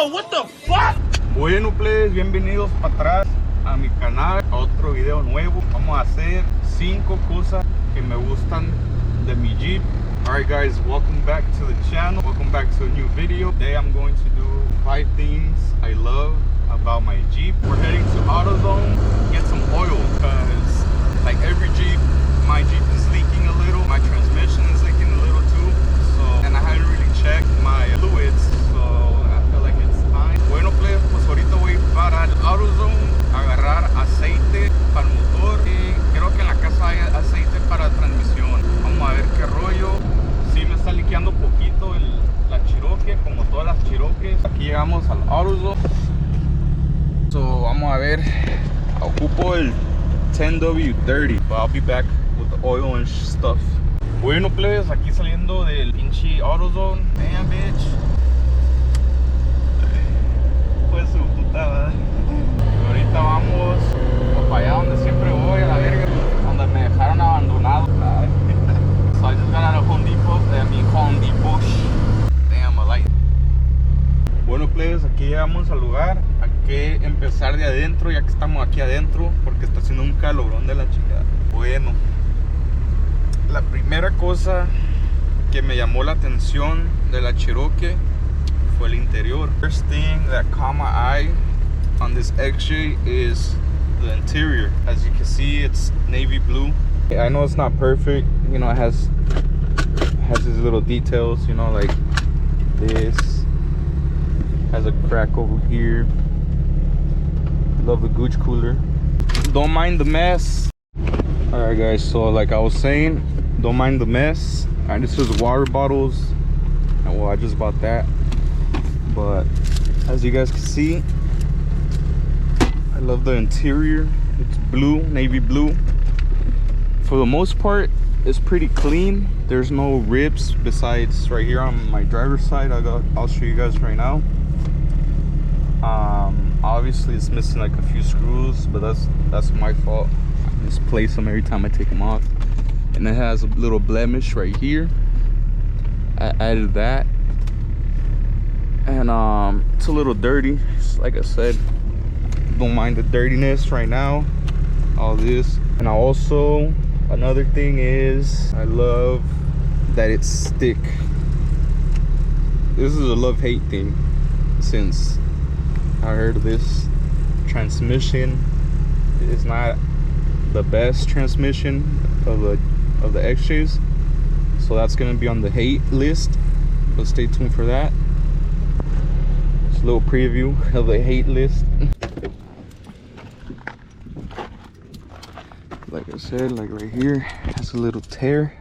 Yo, what the fuck? Bueno, pues, bienvenidos para atrás a mi canal, a otro video nuevo. Vamos a hacer 5 cosas que me gustan de mi Jeep. Alright guys, welcome back to the channel. Welcome back to a new video. Today I'm going to do 5 things I love about my Jeep. We're heading to AutoZone, get some oil, because like every Jeep, my Jeep is leaking a little. My transmission is leaking a little too. So, and I haven't really checked my fluids. So I feel like it's time. Bueno, pues ahorita voy para el AutoZone a agarrar aceite para el motor. Y creo que en la casa hay aceite para transmisión. Vamos a ver qué rollo. Sí me está liqueando poquito la Cherokee, como todas las Cherokees. Aquí llegamos al AutoZone. So vamos a ver. Ocupo el 10W30. But I'll be back with the oil and stuff. Bueno, pues aquí saliendo del pinche AutoZone. Damn, bitch. Pues su putada. Ahorita vamos para allá donde siempre voy, a la verga, donde me dejaron abandonado. So I just got out of Home Depot. Home Depot. Damn, I like. Bueno, pues aquí llegamos al lugar. Hay que empezar de adentro, ya que estamos aquí adentro, porque está haciendo un calorón de la chingada. Bueno, la primera cosa que me llamó la atención de la Cherokee fue el interior. First thing that caught my eye on this XJ is the interior. As you can see, it's navy blue. I know it's not perfect, you know, it has these little details, you know, like this has a crack over here. Love the gooch cooler. Don't mind the mess. All right guys, so like I was saying, don't mind the mess. And this is water bottles, and well, I just bought that. But as you guys can see, I love the interior. It's blue, navy blue. For the most part, it's pretty clean. There's no rips besides right here on my driver's side. I'll show you guys right now. Obviously it's missing like a few screws, but that's my fault. I misplace them every time I take them off. And it has a little blemish right here. I added that. And it's a little dirty, like I said. Don't mind the dirtiness right now. All this. And I also, another thing is, I love that it's thick. This is a love-hate thing, since I heard this transmission is not the best transmission of the XJs. So that's gonna be on the hate list, but stay tuned for that. Just a little preview of the hate list. Like I said, like right here has a little tear.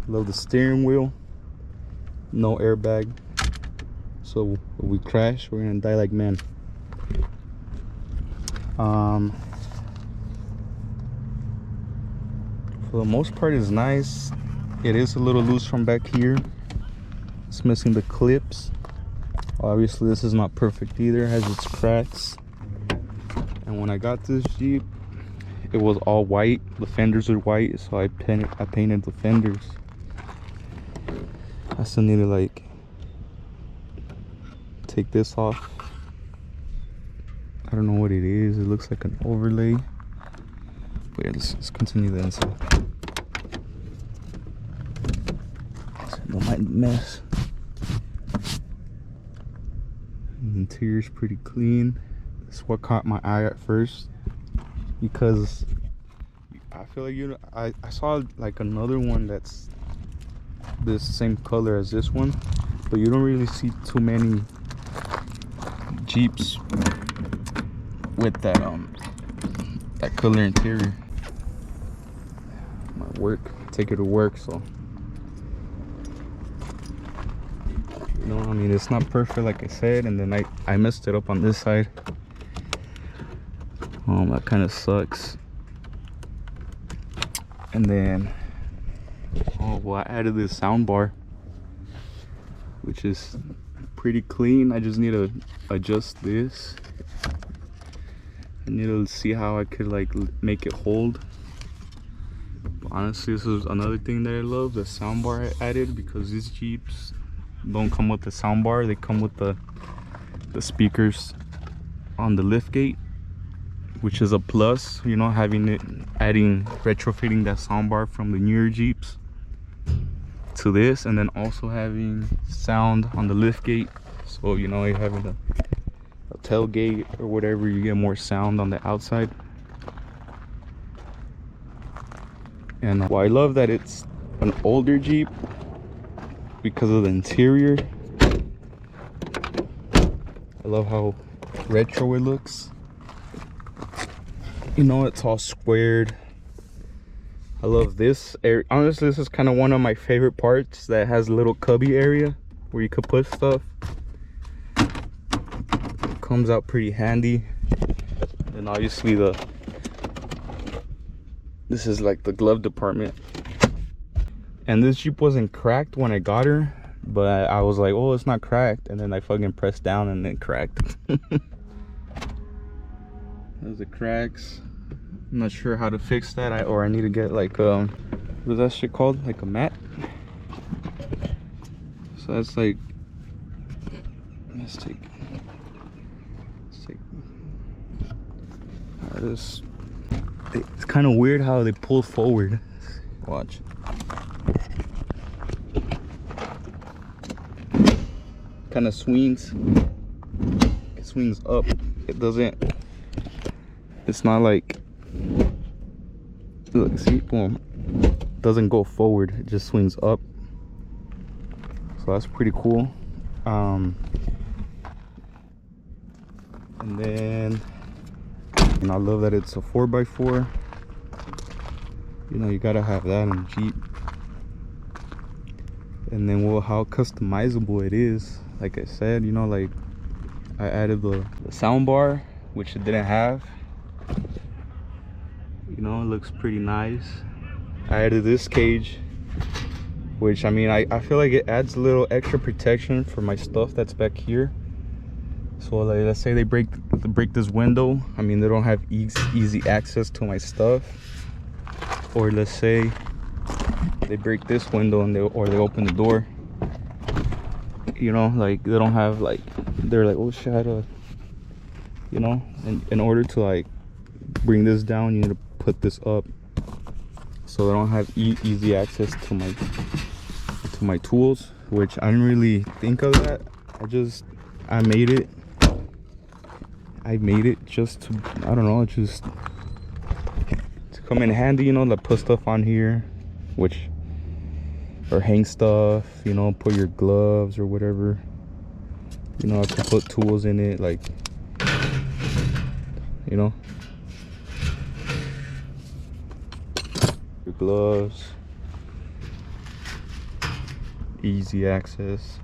Love the steering wheel. No airbag, so if we crash, we're gonna die like men. For the most part, it's nice. It is a little loose from back here. It's missing the clips. Obviously this is not perfect either, it has its cracks. And when I got this Jeep, it was all white. The fenders are white, so I painted the fenders. I still need to like take this off. I don't know what it is. It looks like an overlay. But yeah, let's continue the inside. Don't mind the mess. The interior's pretty clean. That's what caught my eye at first, because I feel like, you know, I saw like another one that's this same color as this one, but you don't really see too many Jeeps with that color interior. My work, take it to work, so you know, I mean, it's not perfect like I said, and then I messed it up on this side. That kind of sucks. And then I added this sound bar, which is pretty clean. I just need to adjust this. I need to see how I could like make it hold. Honestly, this is another thing that I love, the soundbar I added, because these Jeeps don't come with the soundbar. They come with the speakers on the lift gate, which is a plus, you know, retrofitting that soundbar from the newer Jeeps to this, and then also having sound on the lift gate. So, you know, you're having a tailgate or whatever, you get more sound on the outside. And well, I love that it's an older Jeep because of the interior. I love how retro it looks. You know, it's all squared. I love this area. Honestly, this is kind of one of my favorite parts, that has a little cubby area where you could put stuff. It comes out pretty handy. And obviously this is like the glove department. And this Jeep wasn't cracked when I got her, but I was like, oh, it's not cracked, and then I fucking pressed down and it cracked. There's the cracks. I'm not sure how to fix that, or I need to get like what is that shit called, like a mat. So that's like, let's take this. It's kind of weird how they pull forward. Watch. Kind of swings. It swings up. It doesn't. It's not like. Look, see, boom. It doesn't go forward. It just swings up. So that's pretty cool. And then. And I love that it's a 4x4. You know, you gotta have that in Jeep. And then, well, how customizable it is. Like I said, you know, like I added the sound bar, which it didn't have. You know, it looks pretty nice. I added this cage, which, I mean, I feel like it adds a little extra protection for my stuff that's back here. So like, let's say they break this window, I mean, they don't have easy access to my stuff. Or let's say they break this window and they open the door, you know, like they don't have, like, they're like, oh shit, you know, and in order to like bring this down, you need to put this up. So they don't have easy access to my tools, which I didn't really think of that. I made it just to, I don't know, just to come in handy, you know, to put stuff on here, or hang stuff, you know, put your gloves or whatever, you know, I can put tools in it, like, you know, your gloves, easy access,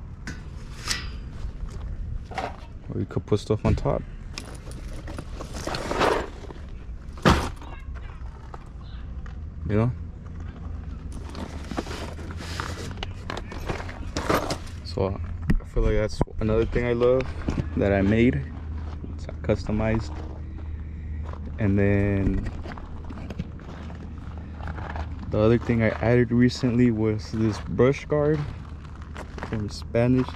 or you could put stuff on top. You know, so I feel like that's another thing I love that I made. It's customized. And then the other thing I added recently was this brush guard from Spanish,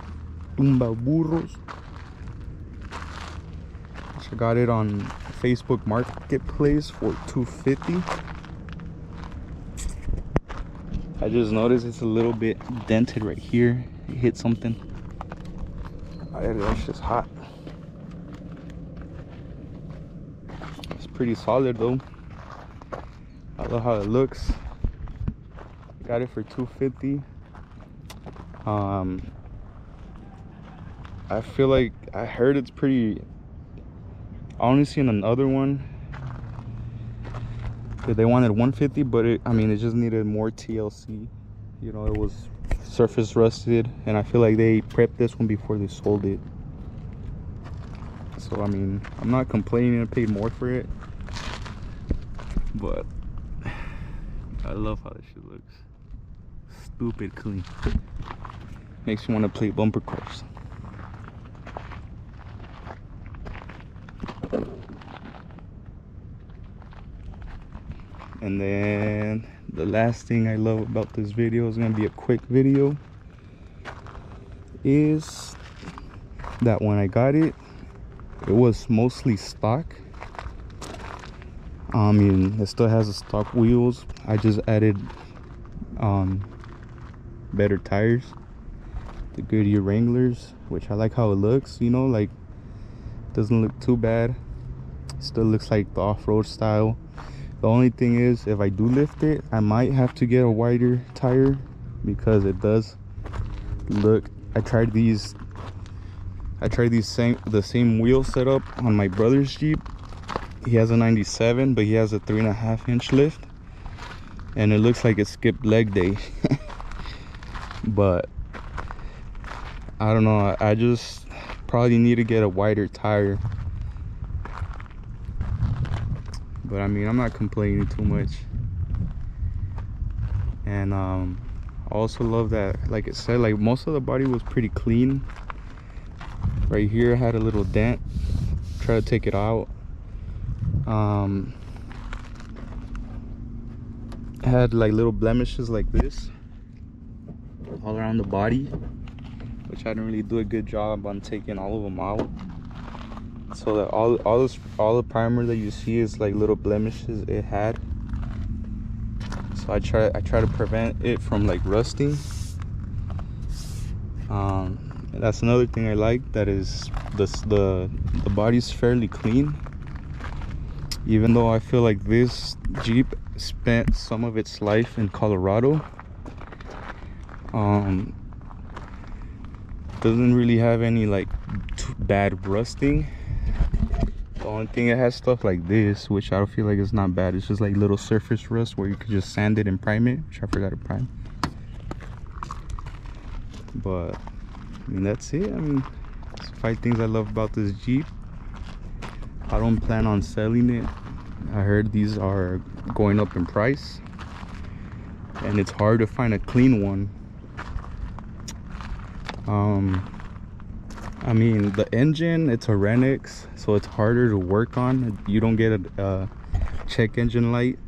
Tumba Burros. I got it on Facebook Marketplace for $2.50. I just noticed it's a little bit dented right here. It hit something. That's just hot. It's pretty solid though. I love how it looks. Got it for $2.50. I feel like I heard it's pretty. I only seen another one. They wanted $150, but it just needed more TLC. You know, it was surface rusted, and I feel like they prepped this one before they sold it. So I mean, I'm not complaining. I paid more for it, but I love how this shit looks. Stupid clean. Makes me want to play bumper cars. And then the last thing I love about this video is gonna be a quick video, is that when I got it, it was mostly stock. I mean, it still has the stock wheels. I just added better tires, the Goodyear Wranglers, which I like how it looks, you know, like doesn't look too bad. Still looks like the off-road style. The only thing is, if I do lift it, I might have to get a wider tire, because it does look, I tried the same wheel setup on my brother's Jeep. He has a 97, but he has a 3.5-inch lift, and it looks like it skipped leg day. But I don't know, I just probably need to get a wider tire. But I mean, I'm not complaining too much. And I also love that, like it said, like most of the body was pretty clean. Right here I had a little dent, try to take it out. I had like little blemishes like this all around the body, which I didn't really do a good job on taking all of them out. So that all the primer that you see is like little blemishes it had. So I try to prevent it from like rusting. That's another thing I like, that is the body's fairly clean, even though I feel like this Jeep spent some of its life in Colorado. Doesn't really have any like bad rusting. The only thing, it has stuff like this, which I don't feel like it's not bad. It's just like little surface rust where you could just sand it and prime it, which I forgot to prime. But I mean, that's it. I mean, it's 5 things I love about this Jeep. I don't plan on selling it. I heard these are going up in price, and it's hard to find a clean one. I mean, the engine, it's a Renix, so it's harder to work on. You don't get a check engine light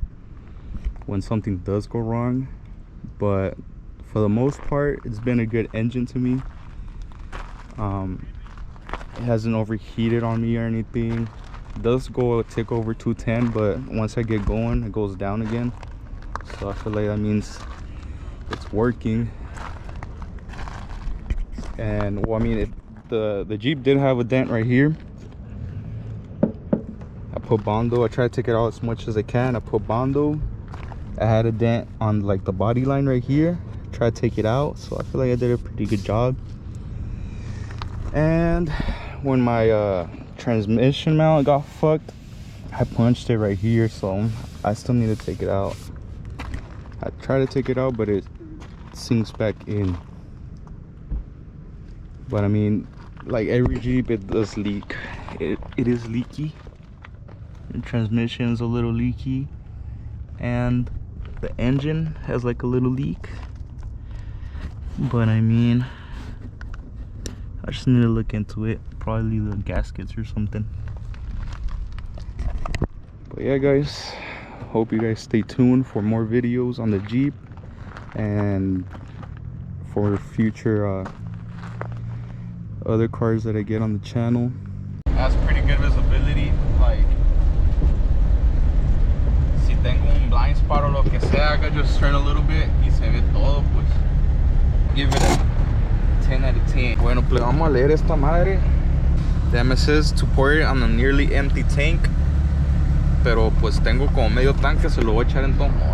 when something does go wrong, but for the most part, it's been a good engine to me. It hasn't overheated on me or anything. It does go a tick over 210, but once I get going, it goes down again. So I feel like that means it's working. And well, I mean, the Jeep did have a dent right here. I put Bondo. I try to take it out as much as I can. I put Bondo. I had a dent on like the body line right here. Try to take it out. So I feel like I did a pretty good job. And when my transmission mount got fucked, I punched it right here. So I still need to take it out. I try to take it out, but it sinks back in. But I mean, like every Jeep, it does leak. It is leaky. The transmission's a little leaky, and the engine has like a little leak. But I mean, I just need to look into it. Probably the gaskets or something. But yeah, guys, hope you guys stay tuned for more videos on the Jeep and for future other cars that I get on the channel. That's pretty good visibility. Like, si tengo un blind spot o lo que sea, I could just turn a little bit y se ve todo, pues. Give it a 10 out of 10. Bueno, pues vamos a leer esta madre. Damn, it says to pour it on a nearly empty tank. Pero pues tengo como medio tanque, se lo voy a echar en todo modo.